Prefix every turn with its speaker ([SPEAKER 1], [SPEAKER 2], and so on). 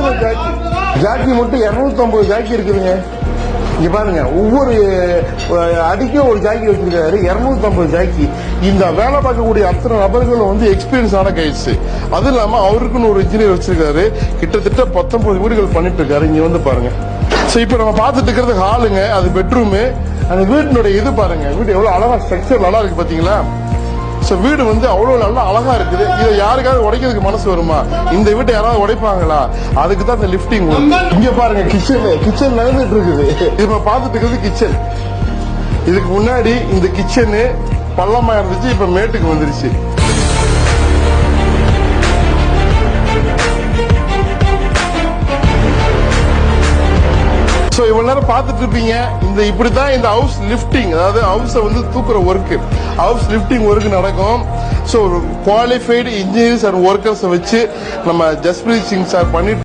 [SPEAKER 1] Original Jackie. Jackie மட்டும் 250 Jackie இருக்குதுங்க. இங்க பாருங்க, ஒவ்வொரு அடிக்கும் ஒரு ஜாக்கி வச்சிருக்காரு. 250 ஜாக்கி. இந்த வேலை பார்க்கக்கூடிய அத்தனை நபர்களும் வந்து எக்ஸ்பீரியன்ஸ் ஆன கைட்ஸ். அது இல்லாம அவருக்குன்னு ஒரு இன்ஜினியர் வச்சிருக்காரு. கிட்டத்தட்ட 19 வீடுகள் பண்ணிட்டு இருக்காரு. இங்க வந்து பாருங்க. சோ இப்ப நம்ம பார்த்துட்டு இருக்கிறது ஹாலுங்க, அது பெட்ரூம். அந்த வீட்டினுடைய இது பாருங்க, வீடு எவ்வளவு அழகா ஸ்ட்ரக்சர் நல்லா இருக்கு பாத்தீங்களா. சோ வீடு வந்து அவ்வளவு நல்லா அழகா இருக்குது. இதை யாருக்காவது உடைக்கிறதுக்கு மனசு வருமா? இந்த வீட்டை யாராவது உடைப்பாங்களா? அதுக்கு தான் இந்த லிப்டிங். இங்க பாருங்க, கிச்சன் நடந்துட்டு இருக்குது. இப்ப பார்த்துட்டு இருக்கிறது கிச்சன். இதுக்கு முன்னாடி இந்த கிச்சனு பள்ளமா இருந்துச்சு, இப்ப மேட்டுக்கு வந்துருச்சு. சோ இவ்வளவு நேரம் பார்த்துட்டு இருப்பீங்க. இப்படித்தான் இந்த ஹவுஸ் லிப்டிங், அதாவது ஹவுஸை வந்து தூக்குற ஒர்க், ஹவுஸ் லிப்டிங் ஒர்க் நடக்கும். So qualified engineers and workers வச்சு நம்ம ஜஸ்பிரீத் சிங் சார் பண்ணிட்டு